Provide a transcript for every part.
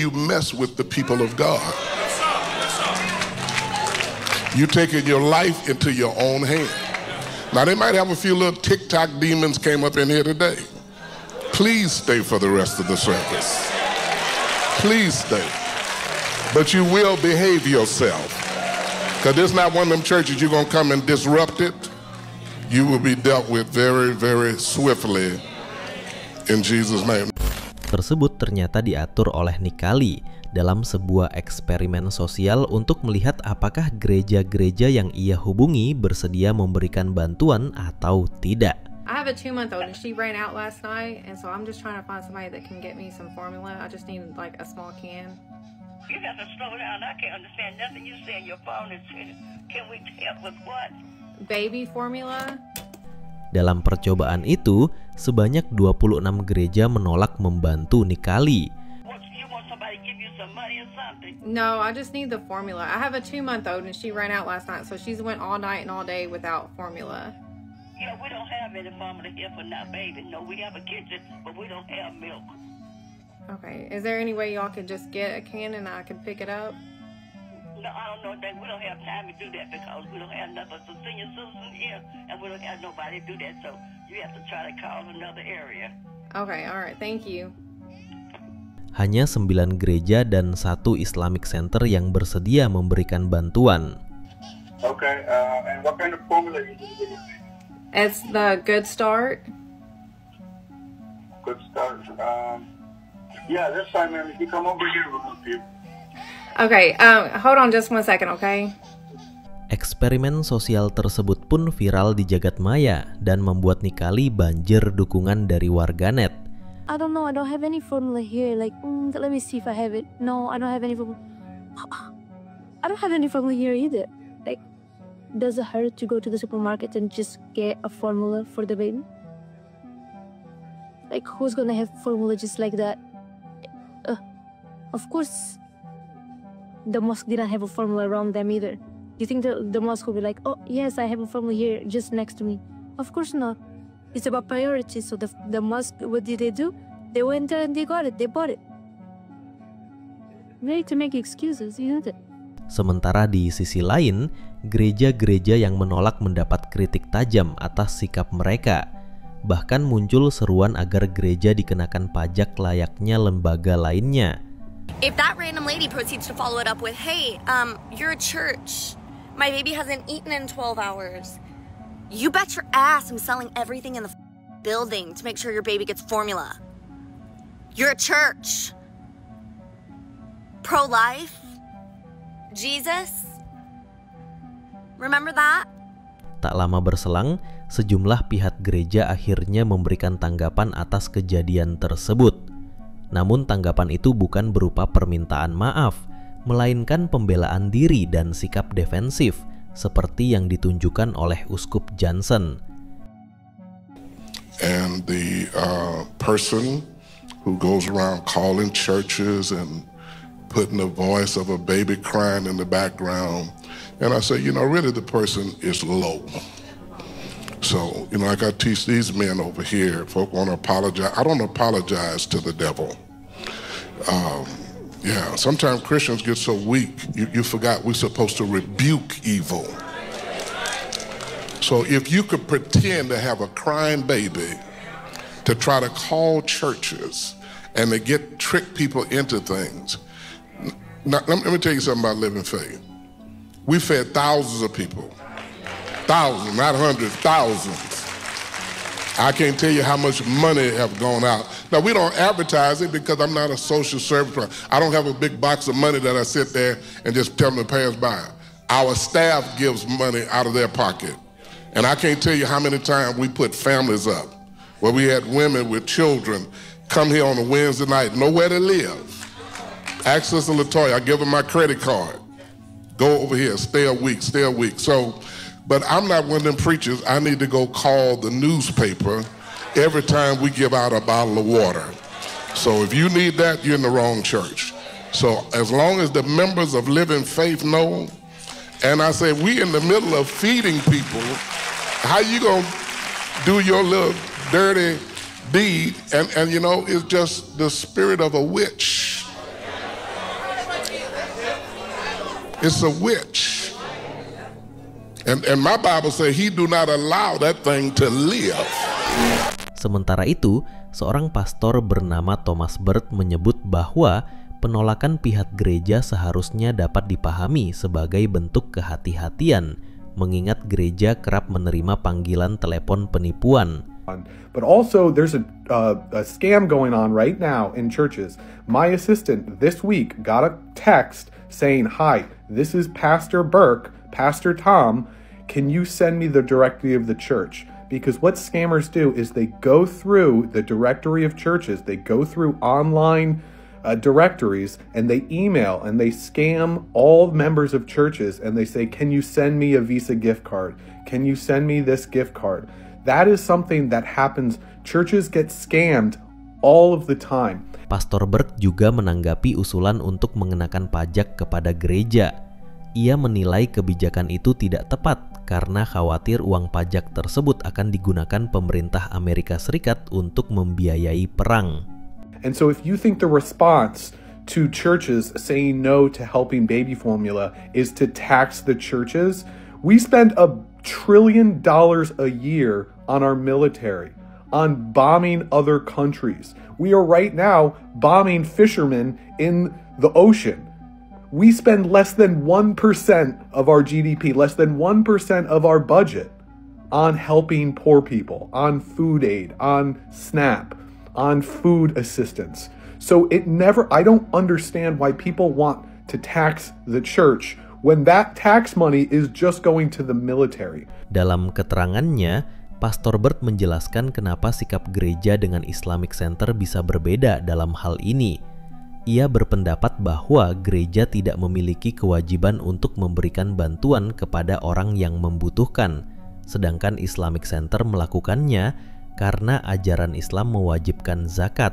you mess with the people of God. You're taking your life into your own hand. Now, they might have a few little TikTok demons came up in here today. Please stay for the rest of the service. Please stay. But you will behave yourself. Because this is not one of them churches you're going to come and disrupt it. You will be dealt with very, very swiftly in Jesus' name. Tersebut ternyata diatur oleh Nikali dalam sebuah eksperimen sosial untuk melihat apakah gereja-gereja yang ia hubungi bersedia memberikan bantuan atau tidak. I have a 2-month-old and she ran out last night, and so I'm just trying to find somebody that can get me some formula. I just need like a small can. You got to slow down. I can't understand nothing you say on your phone. Can we help with what? Baby formula. Dalam percobaan itu, sebanyak 26 gereja menolak membantu Nikali. You want somebody to give you some money or something? No, I just need the formula. I have a 2-month-old and she ran out last night, so she's went all night and all day without formula. Yeah, we don't have any formula here for now, baby. No, we have a kitchen, but we don't have milk. Okay, is there any way y'all could just get a can and I could pick it up? No, I don't know that. We don't have time to do that because we don't have enough of some senior citizens here, and we don't have nobody to do that, so you have to try to call another area. Okay, all right, thank you. Hanya 9 gereja dan 1 Islamic Center yang bersedia memberikan bantuan. Okay, and what kind of formula you need? It's the Good Start. Good Start. Yeah, that's fine, man. If you come over here, we'll help you. Okay, hold on just 1 second, okay? Eksperimen sosial tersebut pun viral di jagat maya dan membuat Nikali banjir dukungan dari warganet. I don't know, I don't have any formula here. Like, let me see if I have it. No, I don't have any formula. I don't have any formula here either. Like, does it hurt to go to the supermarket and just get a formula for the baby? Like, who's gonna have formula just like that? Of course, the mosque didn't have a formula around them either. Do you think the mosque will be like, oh, yes, I have a formula here just next to me? Of course not. It's about priorities. So the mosque, what did they do? They went there and they got it. They bought it. Ready to make excuses, isn't it? Sementara di sisi lain, gereja-gereja yang menolak mendapat kritik tajam atas sikap mereka. Bahkan muncul seruan agar gereja dikenakan pajak layaknya lembaga lainnya. If that random lady proceeds to follow it up with, hey, you're a church. My baby hasn't eaten in 12 hours. You bet your ass I'm selling everything in the building to make sure your baby gets formula. You're a church. Pro-life. Jesus. Remember that? Tak lama berselang, sejumlah pihak gereja akhirnya memberikan tanggapan atas kejadian tersebut. Namun tanggapan itu bukan berupa permintaan maaf, melainkan pembelaan diri dan sikap defensif, seperti yang ditunjukkan oleh Uskup Johnson. And the person who goes around calling churches and putting the voice of a baby crying in the background, and I say, really the person is low. So, like I teach these men over here, folk want to apologize. I don't apologize to the devil. Sometimes Christians get so weak, you forgot we're supposed to rebuke evil. So if you could pretend to have a crying baby to try to call churches and to trick people into things. Now, let me tell you something about Living Faith. We fed thousands of people. Thousands, not hundreds, thousands. I can't tell you how much money have gone out. Now, we don't advertise it because I'm not a social service. I don't have a big box of money that I sit there and just tell them to pay us by. Our staff gives money out of their pocket. And I can't tell you how many times we put families up where we had women with children come here on a Wednesday night, nowhere to live. Ask Sister Latoya, I give her my credit card. Go over here, stay a week. So, but I'm not one of them preachers. I need to go call the newspaper every time we give out a bottle of water. So if you need that, you're in the wrong church. So as long as the members of Living Faith know, and I say we in the middle of feeding people, how you gonna do your little dirty deed? And it's just the spirit of a witch. It's a witch. And my Bible says he do not allow that thing to live. Sementara itu, seorang pastor bernama Thomas Bird menyebut bahwa penolakan pihak gereja seharusnya dapat dipahami sebagai bentuk kehati-hatian, mengingat gereja kerap menerima panggilan telepon penipuan. But also there's a scam going on right now in churches. My assistant this week got a text saying, "Hi, this is Pastor Burke, Pastor Tom. Can you send me the directory of the church?" Because what scammers do is they go through the directory of churches, they go through online directories, and they email and they scam all members of churches, and they say, "Can you send me a Visa gift card? Can you send me this gift card?" That is something that happens. Churches get scammed all of the time. Pastor Bird juga menanggapi usulan untuk mengenakan pajak kepada gereja. Ia menilai kebijakan itu tidak tepat karena khawatir uang pajak tersebut akan digunakan pemerintah Amerika Serikat untuk membiayai perang. And so if you think the response to churches saying no to helping baby formula is to tax the churches, we spend $1 trillion a year on our military, on bombing other countries. We are right now bombing fishermen in the ocean. We spend less than 1% of our GDP, less than 1% of our budget on helping poor people, on food aid, on SNAP, on food assistance. So I don't understand why people want to tax the church when that tax money is just going to the military. Dalam keterangannya, Pastor Bird menjelaskan kenapa sikap gereja dengan Islamic Center bisa berbeda dalam hal ini. Ia berpendapat bahwa gereja tidak memiliki kewajiban untuk memberikan bantuan kepada orang yang membutuhkan, sedangkan Islamic Center melakukannya karena ajaran Islam mewajibkan zakat.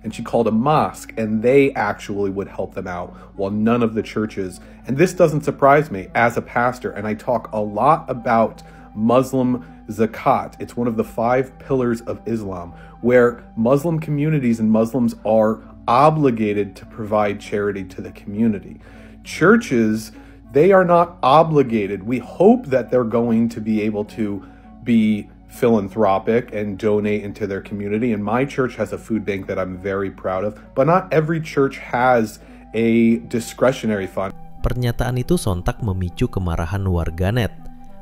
And she called a mosque, and they actually would help them out, while none of the churches. And this doesn't surprise me as a pastor, and I talk a lot about Muslim zakat. It's one of the 5 pillars of Islam, where Muslim communities and Muslims are obligated to provide charity to the community. Churches, they are not obligated. We hope that they're going to be able to be philanthropic and donate into their community. And my church has a food bank that I'm very proud of, but not every church has a discretionary fund. Pernyataan itu sontak memicu kemarahan warganet.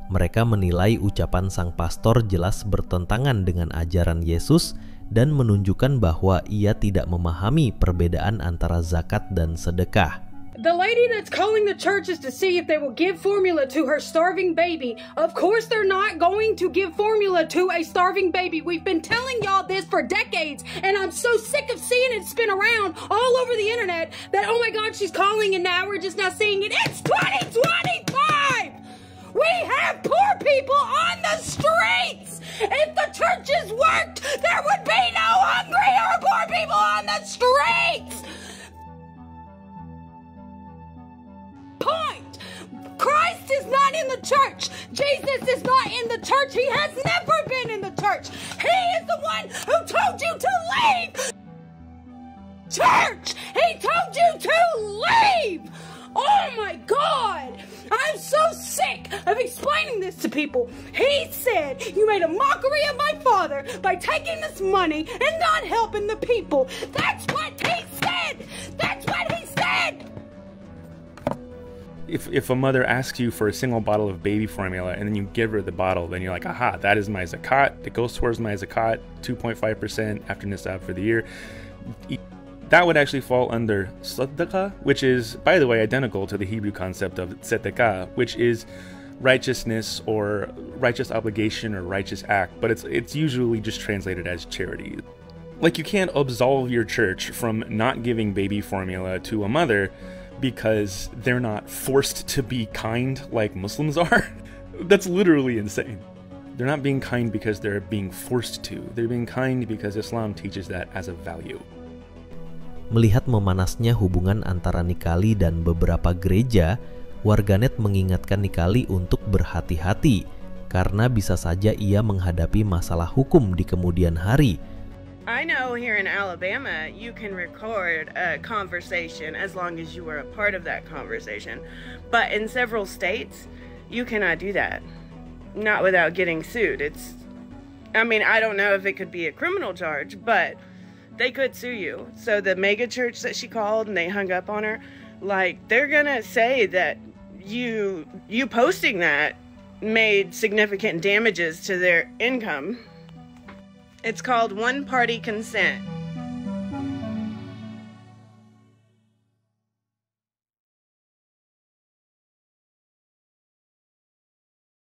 Mereka menilai ucapan sang pastor jelas bertentangan dengan ajaran Yesus dan menunjukkan bahwa ia tidak memahami perbedaan antara zakat dan sedekah. The lady that's calling the churches to see if they will give formula to her starving baby, of course they're not going to give formula to a starving baby. We've been telling y'all this for decades, and I'm so sick of seeing it spin around all over the internet that, oh my God, she's calling and now we're just now seeing it. It's 2025! We have poor people on the streets! If the churches worked, there would be no hungry or poor people on the streets! Point! Christ is not in the church. Jesus is not in the church. He has never been in the church. He is the one who told you to leave church. He told you to leave. Oh my God. I'm so sick of explaining this to people. He said, you made a mockery of my father by taking this money and not helping the people. That's what he said. That's what he said. If a mother asks you for a single bottle of baby formula and then you give her the bottle, then you're like, aha, that is my zakat. It goes towards my zakat, 2.5% after nisab for the year. That would actually fall under sadaqah, which is, by the way, identical to the Hebrew concept of tzedakah, which is righteousness or righteous obligation or righteous act, but it's usually just translated as charity. Like, you can't absolve your church from not giving baby formula to a mother because they're not forced to be kind like Muslims are. That's literally insane. They're not being kind because they're being forced to. They're being kind because Islam teaches that as a value. Melihat memanasnya hubungan antara Nikali dan beberapa gereja, warganet mengingatkan Nikali untuk berhati-hati karena bisa saja ia menghadapi masalah hukum di kemudian hari. I know here in Alabama, you can record a conversation as long as you were a part of that conversation. But in several states, you cannot do that. Not without getting sued. I mean, I don't know if it could be a criminal charge, but they could sue you. So the mega church that she called and they hung up on her, like, they're gonna say that you posting that made significant damages to their income. It's called one-party consent.